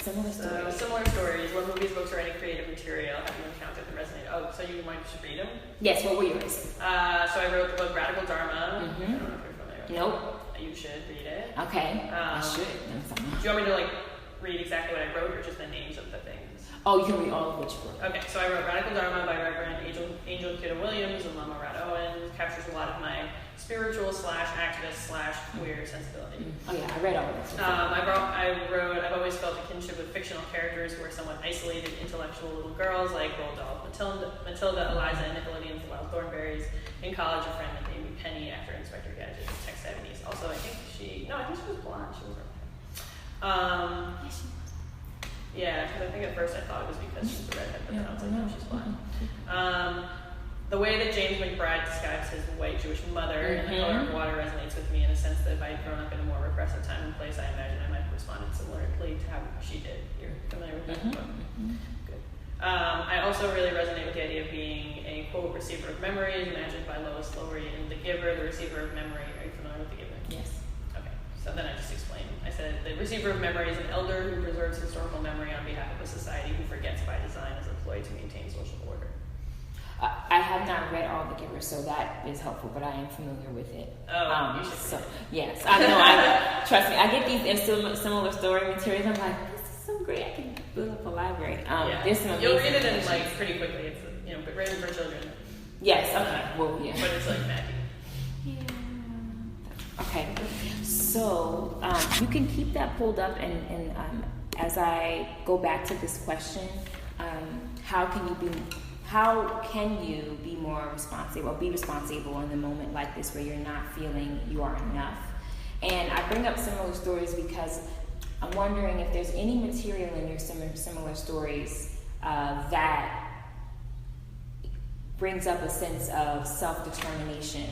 Similar stories. Similar stories. What movies, books, or any creative material have you encountered that resonated? Oh, so you might should read them? Yes, what were yours? So I wrote the book Radical Dharma. Mm-hmm. I don't know if you're familiar with it. Nope. You should read it. Okay. I should. Do you want me to read exactly what I wrote or just the names of the things? Oh, you can read all of what you wrote. Okay, so I wrote Radical Dharma by Reverend Angel Kiddo Williams and Lama Rad Owen. It captures a lot of my spiritual / activist / queer sensibility. Oh yeah, I read all of this. I've always felt a kinship with fictional characters who are somewhat isolated, intellectual little girls like Roald Dahl, Matilda, Eliza, and Nickelodeon's The Wild Thornberries. In college, a friend named me Penny after Inspector Gadget and Tech Savvy Niece. Also, I think she was blonde. She was redhead. Yes, she was. Yeah, because I think at first I thought it was because she's a redhead, but then I was like, no, she's blonde. The way that James McBride describes his white Jewish mother in The Color of Water resonates with me in a sense that if I had grown up in a more repressive time and place, I imagine I might have responded similarly to how she did. You're familiar with that book? Good. I also really resonate with the idea of being a, quote, receiver of memories, imagined by Lois Lowry in The Giver, the receiver of memory. Are you familiar with The Giver? Yes. Okay, so then I just explained. I said, the receiver of memory is an elder who preserves historical memory on behalf of a society who forgets by design is employed to maintain social order. I have not read all The Giver, so that is helpful, but I am familiar with it. Oh, you should read it. Yes, I know. Trust me, I get these similar story materials. I'm like, this is so great. I can build up a library. There's some You'll amazing read it in connections. pretty quickly. It's but written for children. Yes. Okay. Well, yeah. But it's Maggie. Yeah. Okay. So you can keep that pulled up, and as I go back to this question, how can you be more responsible, or be responsible in the moment like this where you're not feeling you are enough? And I bring up similar stories because I'm wondering if there's any material in your similar stories that brings up a sense of self-determination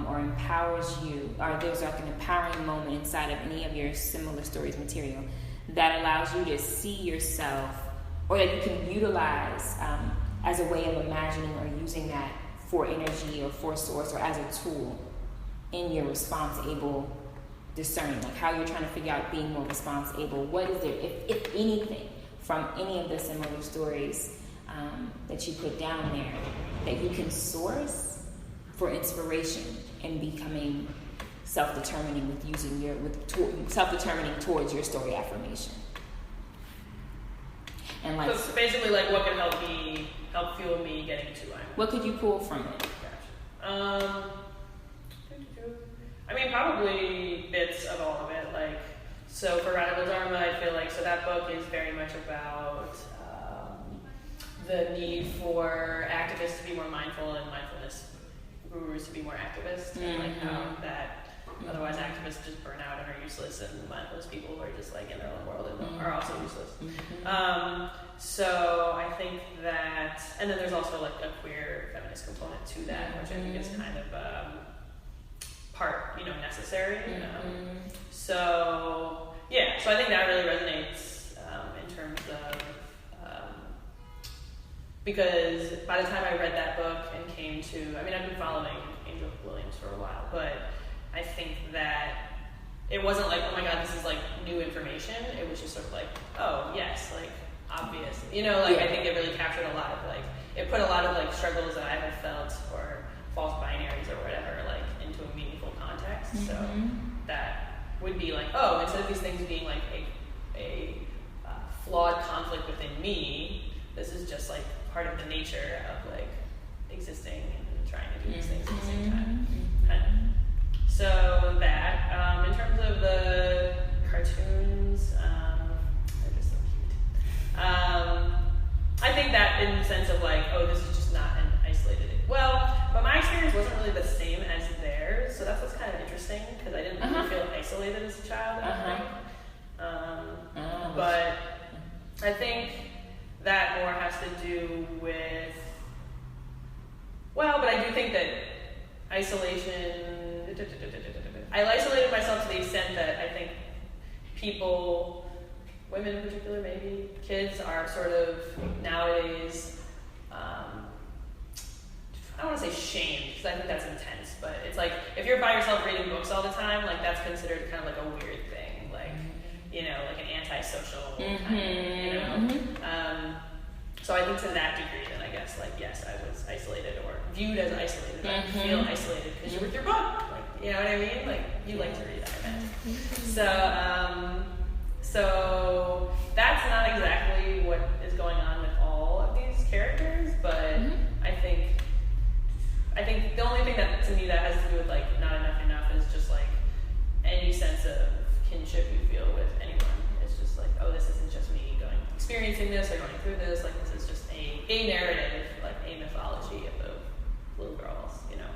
or empowers you, or there's like an empowering moment inside of any of your similar stories material that allows you to see yourself, or that you can utilize as a way of imagining or using that for energy or for source or as a tool in your responsible discerning, like how you're trying to figure out being more responsible. What is there, if anything, from any of the similar stories that you put down there that you can source for inspiration in becoming self-determining with using self-determining towards your story affirmation? And like, so basically, what can help fuel me getting to where I'm at? What could you pull from it? Gotcha. I mean, probably bits of all of it. So for Radical Dharma, I feel so that book is very much about the need for activists to be more mindful and mindfulness gurus to be more activist, and how that otherwise activists just burn out and are useless, and mindfulness people are just in their own world and are also useless. So I think that, and then there's also a queer feminist component to that, which I think is kind of part, necessary. So I think that really resonates in terms of because by the time I read that book and came to, I've been following Angel Williams for a while, but I think that it wasn't oh my god, this is new information. It was just sort of oh yes, obvious. I think it really captured a lot of it put a lot of struggles that I have felt or false binaries or whatever into a meaningful context. So that would be oh, instead of these things being a flawed conflict within me, this is just part of the nature of existing and trying to do these things at the same time. Kind of. So that in terms of the cartoons, they're just so cute. I think that in the sense of oh, this is just not an isolated. But my experience wasn't really the same as theirs, so that's what's kind of interesting because I didn't really feel isolated as a child. But I think that more has to do with, but I do think that isolation, I isolated myself to the extent that I think people, women in particular, maybe kids, are sort of nowadays, I don't want to say shamed because I think that's intense, but it's if you're by yourself reading books all the time, that's considered kind of a weird thing, an antisocial kind of, you know. So I think to that degree, then I guess like yes, I was isolated or viewed as isolated. I feel isolated because you're with your book, like you know what I mean? Like you like to read, I imagine. So that's not exactly what is going on with all of these characters, but I think the only thing that to me that has to do with like not enough is just like any sense of kinship you feel with anyone. It's just like, oh, this isn't just me experiencing this or going through this, like this is just a narrative, like a mythology of the little girls, you know.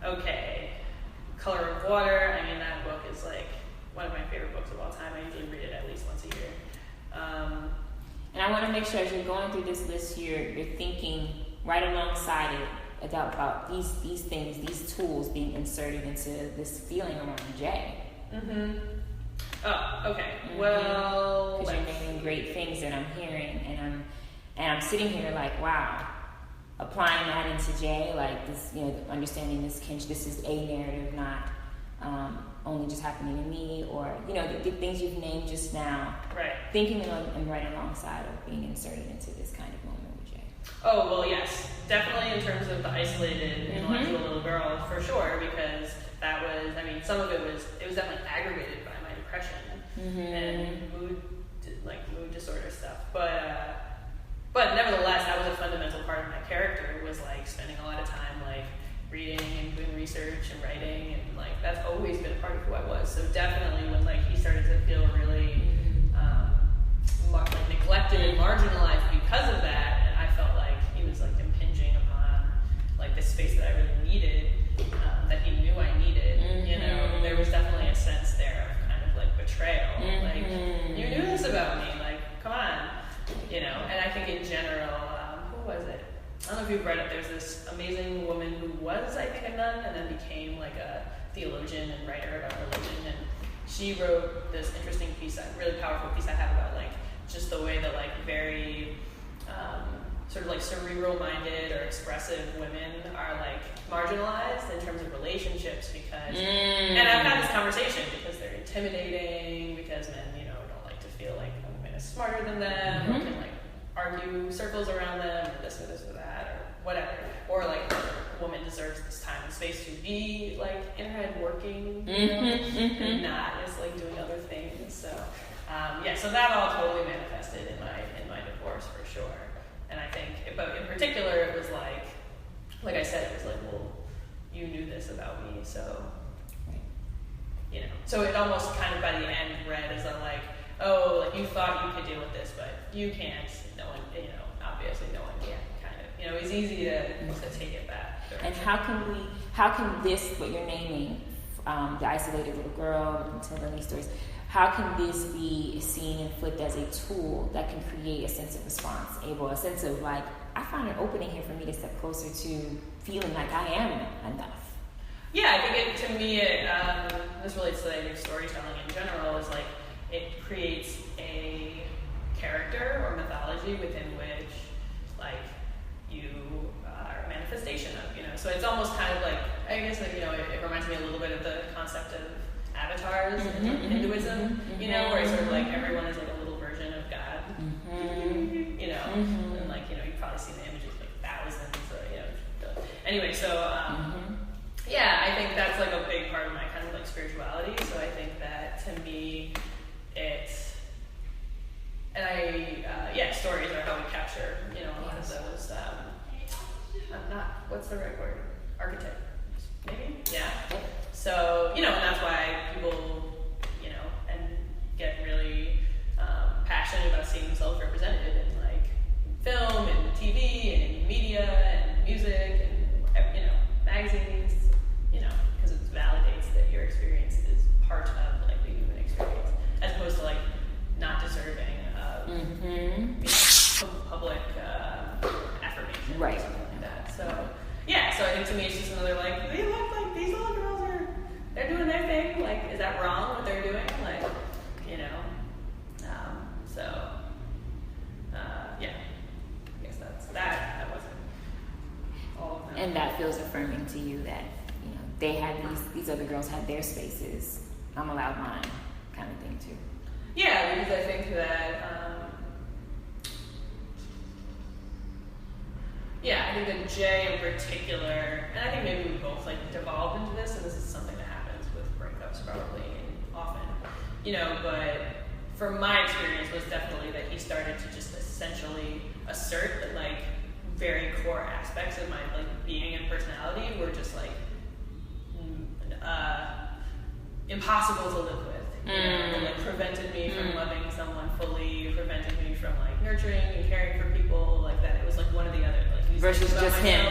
Okay. Color of Water, I mean that book is like one of my favorite books of all time. I usually read it at least once a year. And I want to make sure as you're going through this list, you're thinking right alongside it about these things, these tools being inserted into this feeling around Jay. Oh, okay. Well, because you're naming great things that I'm hearing, and I'm sitting here like, wow, applying that into Jay, like this, you know, understanding this this is a narrative, not only just happening to me, or you know, the things you've named just now. Right. Thinking and right alongside of being inserted into this kind of moment with Jay. Oh well, yes, definitely in terms of the isolated intellectual little girl, for sure, because that was, I mean, some of it was definitely aggravated by my depression and mood disorder stuff, but nevertheless, that was a fundamental part of my character, was like spending a lot of time like reading and doing research and writing, and like that's always been a part of who I was. So definitely when like he started to feel really like neglected and marginalized because of that, and I felt like he was like impinging upon like the space that I really needed, that he knew I needed, you know, there was definitely a sense there of kind of like betrayal, like you knew this about me, like come on, you know. And I think in general, who was it? I don't know if you've read it. There's this amazing woman who was, I think, a nun and then became like a theologian and writer about religion, and she wrote this interesting piece, a really powerful piece I have about like just the way that like very sort of like cerebral-minded or expressive women are like marginalized in terms of relationships because, and I've had this conversation because they're intimidating, because men, you know, don't like to feel like a woman is smarter than them, or can like argue circles around them, or this or that, or whatever, or like a woman deserves this time and space to be like in her head working, you know, and not just like doing other things. So so that all totally manifested in my divorce for sure. And I think, but in particular, it was like I said, it was like, well, you knew this about me, so, you know. So it almost kind of by the end read as a like, oh, like you thought you could deal with this, but you can't. No one, you know, obviously no one can, kind of. You know, it's easy to take it back. And how can this, what you're naming, the isolated little girl, telling these stories, how can this be seen and flipped as a tool that can create a sense of response, a sense of like, I found an opening here for me to step closer to feeling like I am enough? Yeah, I think to me, this relates to the idea of storytelling in general, is like, it creates a character or mythology within which, like, you are a manifestation of, you know. So it's almost kind of like, I guess, like, you know, it reminds me a little bit of the concept of avatars in Hinduism, you know, where it's sort of like everyone is like a little version of God, you know, and like, you know, you've probably seen the images like thousands, you know. Anyway, so, yeah, I think that's like a big part of my kind of like spirituality. So I think that to me, stories are how we capture, you know, a lot of those, what's the right word? Archetype, maybe? Yeah. So, you know, and that's why people, you know, and get really passionate about seeing themselves represented in like film and TV and media and music and, you know, magazines, you know, because it validates that your experience is part of like the human experience, as opposed to like not deserving of you know, public affirmation, right? Or something like that. So yeah, so I think to me it's just another like, they look like these little girls they're doing their thing. Like, is that wrong what they're doing? Like, you know. Yeah. I guess that's that. That wasn't all of them. And that feels affirming to you that, you know, they had these other girls had their spaces. I'm allowed mine, kind of thing. too. Yeah, because I think that, I think that Jay in particular, and I think maybe we both like devolved into this, and this is something that happens with breakups probably often, but from my experience was definitely that he started to just essentially assert that like very core aspects of my like being and personality were just like impossible to live with. It like prevented me from loving someone fully, prevented me from like nurturing and caring for people like that. It was like one or the other. Like versus just him.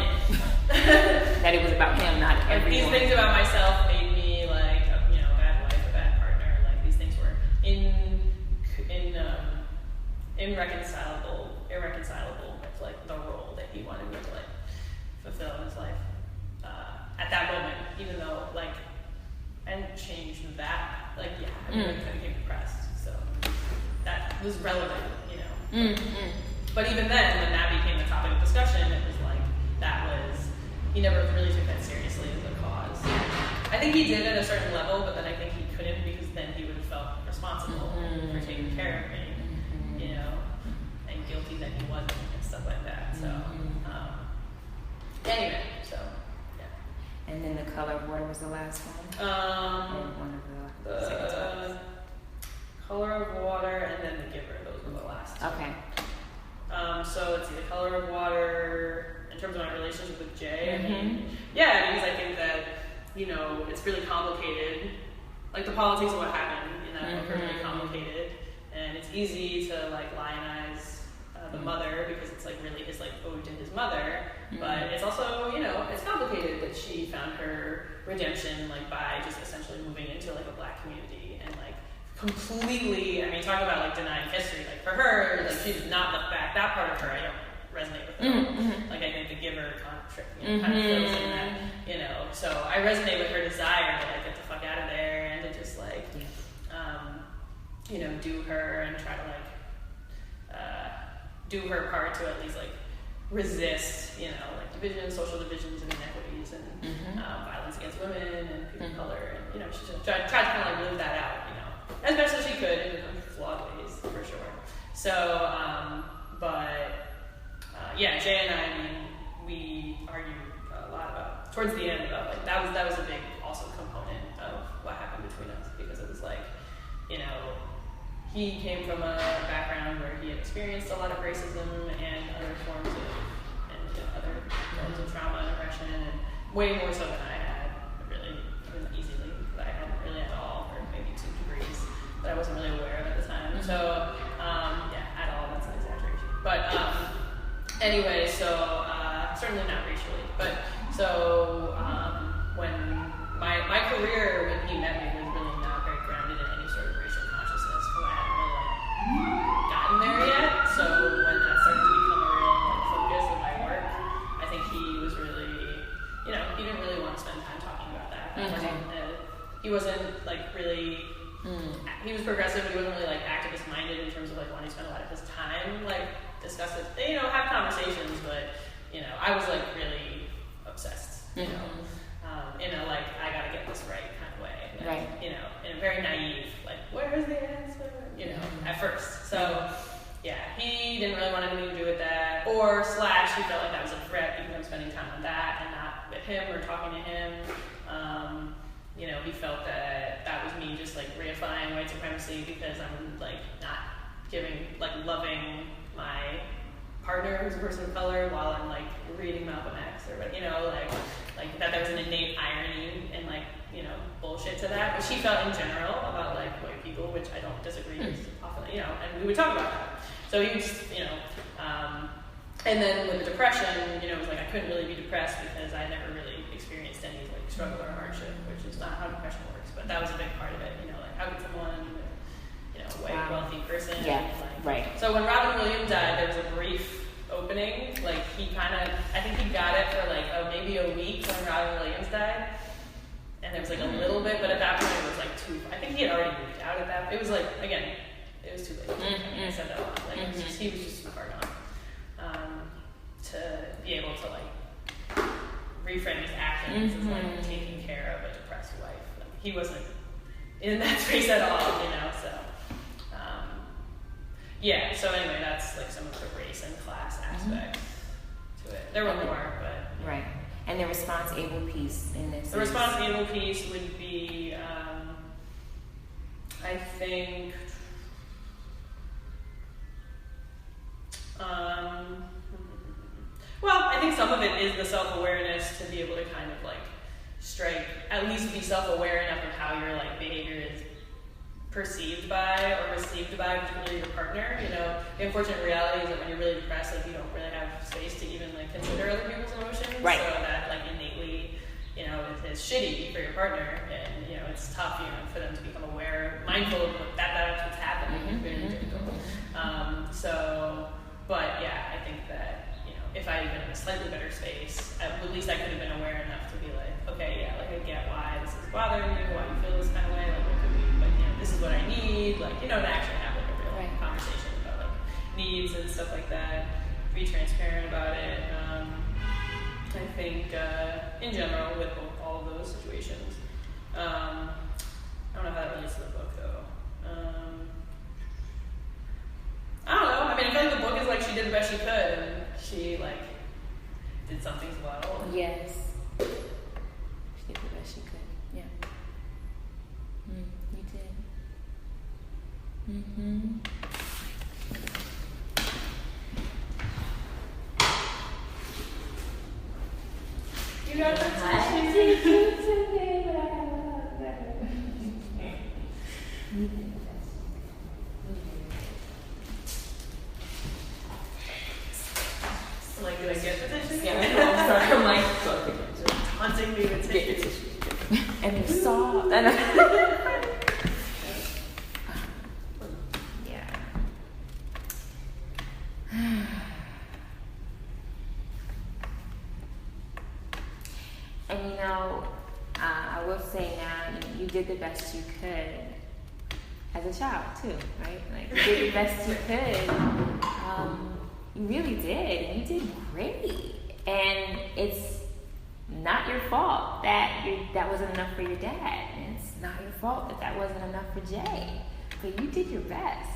That it was about him, not everyone. These things about myself made me like a bad wife, a bad partner. Like these things were irreconcilable with like the role that he wanted me to like fulfill in his life at that moment. Even though like I didn't change that. Like I kind of became depressed, so that was relevant, But even then, when that became the topic of discussion, it was like he never really took that seriously as a cause. I think he did at a certain level, but then I think he couldn't because then he would have felt responsible for taking care of me, and guilty that he wasn't and stuff like that. So anyway, so yeah. And then The Color of Water was the last one. One of the second topics. Color of Water and then The Giver. Those were the last two. Okay. So let's see, The Color of Water, in terms of my relationship with Jay, because I think that, it's really complicated. Like the politics of what happened in that book are really complicated. And it's easy to like lionize the mother because it's like really his like ode to his mother. But it's also, it's complicated that she found her redemption like by just essentially moving into like a Black community and like completely, talk about like denying history. Like for her, like she did not look back. That part of her I don't resonate with at all. Like I think The Giver kind of fills in that, So I resonate with her desire to like get the fuck out of there and to just like, do her and try to like do her part to at least like resist, like divisions, social divisions and inequities and violence against women and people of color. And, she just tried to kind of like live that out, as best as she could in flawed ways, for sure. So, Jay and I, we argued a lot about, towards the end, about like, that was a big also component of what happened between us, because it was like, he came from a background where he had experienced a lot of racism and other forms of trauma and oppression, and way more so than I had, really, easily, because I hadn't really at all, or maybe 2 degrees that I wasn't really aware of at the time. So, at all, that's an exaggeration. But, anyway, so, certainly not racially, but, so, when my career, when he met me, was really not very grounded in any sort of racial consciousness, because I hadn't really, gotten there yet. So, when that started to become a real, focus of my work, I think he was really, he didn't really want to spend time talking about that. He wasn't, really, he was progressive, but he wasn't really, activist-minded in terms of, wanting to spend a lot of his time, discuss it, have conversations, but, I was, really obsessed, in a, I gotta get this right kind of way. Right. In a very naive, where's the answer? At first. So, he didn't really want anything to do with that, or / he felt like that was a threat because I'm spending time on that and not with him or talking to him. He felt that that was me just reifying white supremacy because I'm not giving loving my partner who's a person of color while I'm reading Malcolm X or that there was an innate irony and bullshit to that, which he felt in general about white people, which I don't disagree with often, and we would talk about that. So he was, and then with the depression, it was I couldn't really be depressed because I never really experienced any struggle or hardship, which is not how depression works, but that was a big part of it, how could someone, white, wealthy person, right. So when Robin Williams died, there was a brief opening, he kind of, I think he got it for maybe a week when Robin Williams died, and there was a little bit, but at that point it was too, I think he had already moved out at that, it was again, it was too late, I said that a lot, he was just too far gone, to be able to reframe his actions as taking care of a depressed wife. He wasn't in that space at all, so. Yeah, so anyway, that's like some of the race and class aspects to it. There were more, but... Right. And the response-able piece in this The response-able piece would be, I think... well, I think some of it is the self-awareness to be able to kind of like strike, at least be self-aware enough of how your like behavior is perceived by or received by particularly your partner. You know, the unfortunate reality is that when you're really depressed, like you don't really have space to even like consider other people's emotions. Right. So that like innately, you know, is shitty for your partner, and you know it's tough, you know, for them to become aware, mindful of that's what's happening. It's very difficult. But yeah, I think that, you know, if I had been in a slightly better space, at least I could have been aware enough to be like, okay, yeah, like I get why this is bothering you, why you feel this kind of way, like what could be, like, you know, this is what I need, like, you know, to actually have like a real conversation about like needs and stuff like that, be transparent about it. I think in general with all of those situations, I don't know how that relates to the book though. I don't know. I mean, I feel like the book is like she did the best she could, and she like did some things well. Yes. She did the best she could. Yeah. You did. You got the like, did I get the tissue? Yeah, I'm sorry. I'm like, taunting me with tissue. and you saw. Yeah. And you know, I will say now, you did the best you could as a child too, right? Like you did the best you could. You really did, and you did great. And it's not your fault that that wasn't enough for your dad, and it's not your fault that wasn't enough for Jay. But you did your best,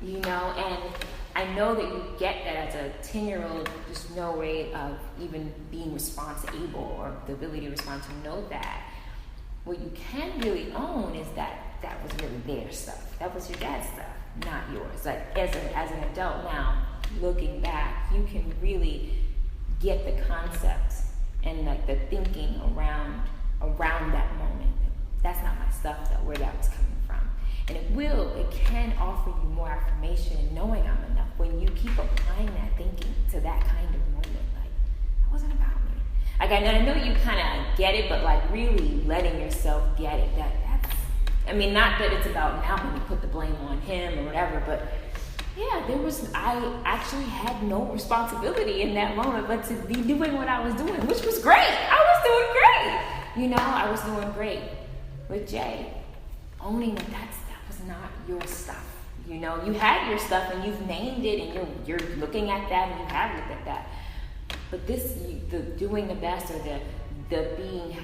you know. And I know that you get that as a 10-year-old, there's no way of even being response-able or the ability to respond to know that. What you can really own is that was really their stuff. That was your dad's stuff, not yours. Like as an adult now, looking back, you can really get the concept and like the thinking around that moment. That's not my stuff, though, where that was coming from. And it can offer you more affirmation and knowing I'm enough when you keep applying that thinking to that kind of moment. Like, that wasn't about me. Like, I know you kind of get it, but like really letting yourself get it. That's, I mean, not that it's about now when you put the blame on him or whatever, but yeah, I actually had no responsibility in that moment, but to be doing what I was doing, which was great. I was doing great. You know, I was doing great with Jay. Owning that was not your stuff. You know, you had your stuff and you've named it and you're looking at that and you have looked at that. But the doing the best or the being,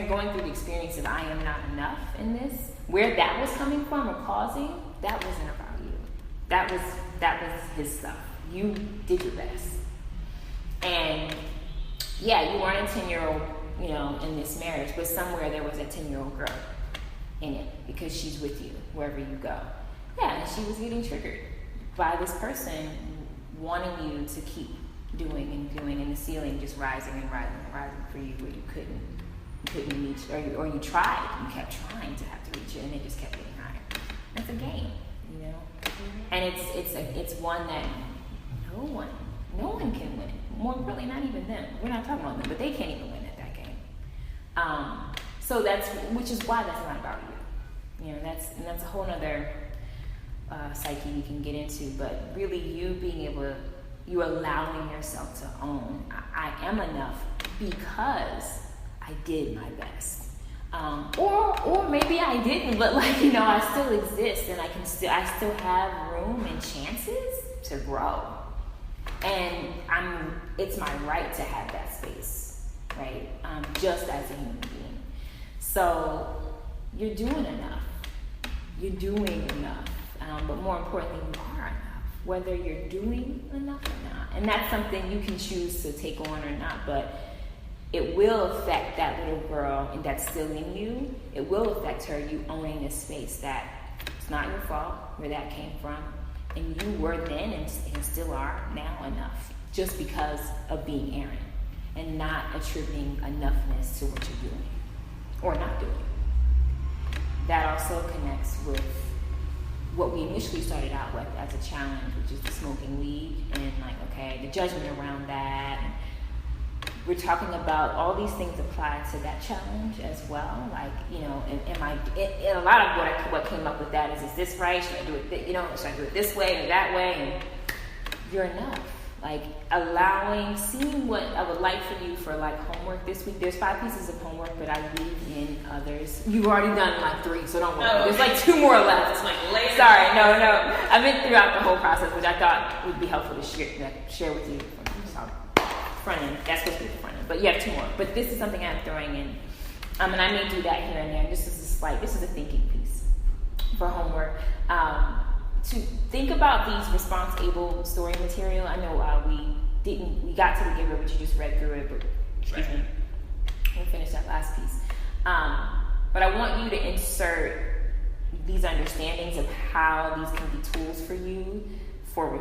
going through the experience of I am not enough in this, where that was coming from or causing, that wasn't about you. That was his stuff. You did your best. And yeah, you weren't a 10-year-old, you know, in this marriage, but somewhere there was a 10-year-old girl in it because she's with you wherever you go. Yeah, and she was getting triggered by this person wanting you to keep doing and doing, and the ceiling just rising and rising and rising for you where you couldn't reach, or you tried, you kept trying to have to reach it, and it just kept getting higher. That's a game, you know. And it's one that no one can win. More really, not even them. We're not talking about them, but they can't even win at that game. So which is why that's not about you. You know, that's a whole other psyche you can get into. But really, you allowing yourself to own. I am enough because I did my best. Or maybe I didn't, but like, you know, I still exist and I still have room and chances to grow. And it's my right to have that space, right? Just as a human being. So you're doing enough. You're doing enough. but more importantly, you are enough, whether you're doing enough or not. And that's something you can choose to take on or not, but it will affect that little girl and that's still in you. It will affect her, you owning a space that it's not your fault where that came from. And you were then and still are now enough just because of being Aaron and not attributing enoughness to what you're doing or not doing. That also connects with what we initially started out with as a challenge, which is the smoking weed and the judgment around that. We're talking about all these things apply to that challenge as well. And a lot of what came up with that is this right? Should I do it? Should I do it this way or that way? And you're enough. Seeing what I would like for you for homework this week. There's 5 pieces of homework, but I leave in others. You've already done 3, so don't worry. Oh, okay. There's 2 more left. Later. Sorry, no. I've been throughout the whole process, which I thought would be helpful to share with you. Front end. That's supposed to be the front end, but you have 2 more. But this is something I'm throwing in, and I may do that here and there. This is a thinking piece for homework. To think about these response-able story material. I know we got to the giver, but you just read through it. But excuse me, we'll finish that last piece. But I want you to insert these understandings of how these can be tools for you for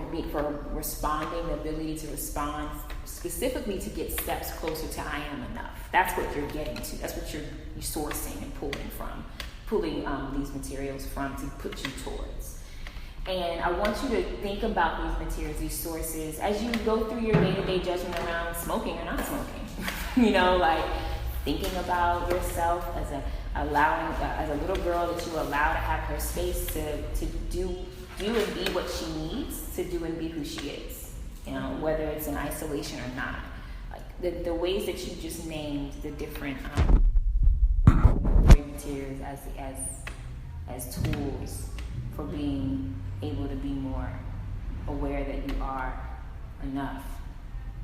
responding, the ability to respond, specifically to get steps closer to I am enough. That's what you're getting to. That's what you're sourcing and pulling these materials from to put you towards. And I want you to think about these materials, these sources, as you go through your day-to-day judgment around smoking or not smoking. Thinking about yourself as a little girl that you allow to have her space to do and be what she needs to do and be who she is. Whether it's in isolation or not. The ways that you just named the different materials as tools for being able to be more aware that you are enough.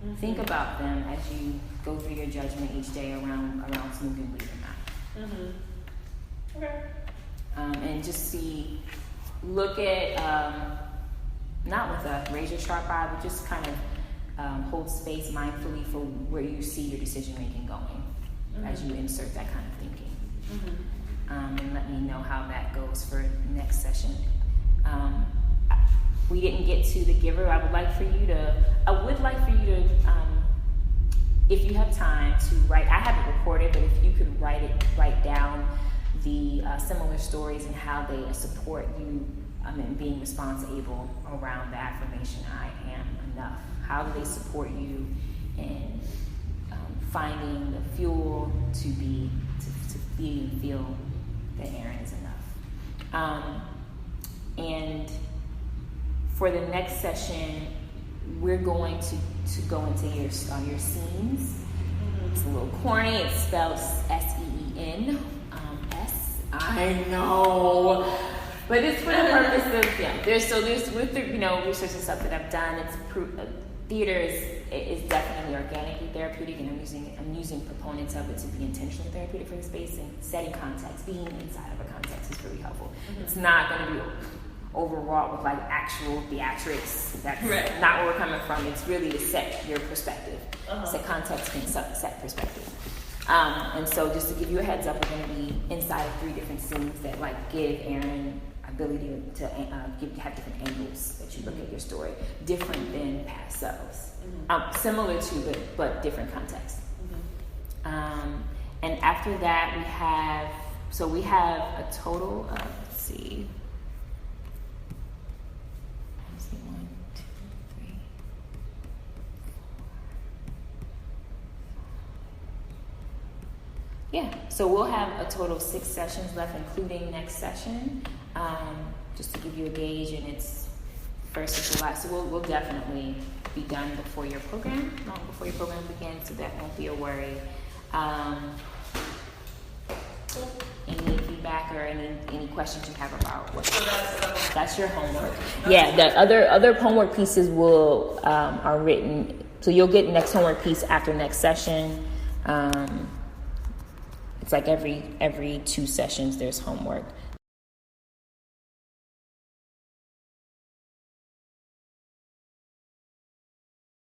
Mm-hmm. Think about them as you go through your judgment each day around smoking weed or not. Mm-hmm. Okay. And just look at, not with a razor sharp eye, but just kind of hold space mindfully for where you see your decision making going as you insert that kind of thinking. Mm-hmm. And let me know how that goes for next session. We didn't get to the giver. I would like for you to, if you have time to write, I have it recorded, but if you could write down the similar stories and how they support you in being responsible around the affirmation, I am enough. How do they support you in finding the fuel to be and feel that Aaron is enough? And for the next session, we're going to go into your scenes. It's a little corny. It's spelled S-E-E-N. I know, but it's for the purpose of There's with the research and stuff that I've done. It's theater is definitely organically therapeutic, and I'm using proponents of it to be intentionally therapeutic for the space and setting context. Being inside of a context is really helpful. Mm-hmm. It's not going to be overwrought with actual theatrics. That's not where we're coming from. It's really to set your perspective. Set context and set perspective. And so just to give you a heads up, we're going to be inside of 3 different scenes that give Aaron ability to have different angles that you look at your story, different than past selves. Similar to, but different context. And after that we have a total of, let's see, 1, 2, 3. Yeah, so we'll have a total of 6 sessions left, including next session, just to give you a gauge, and it's 1st of July, so we'll definitely be done long before your program begins, so that won't be a worry. Any feedback or any questions you have about what? That's your homework. Yeah, the other homework pieces are written, so you'll get next homework piece after next session. It's every 2 sessions there's homework.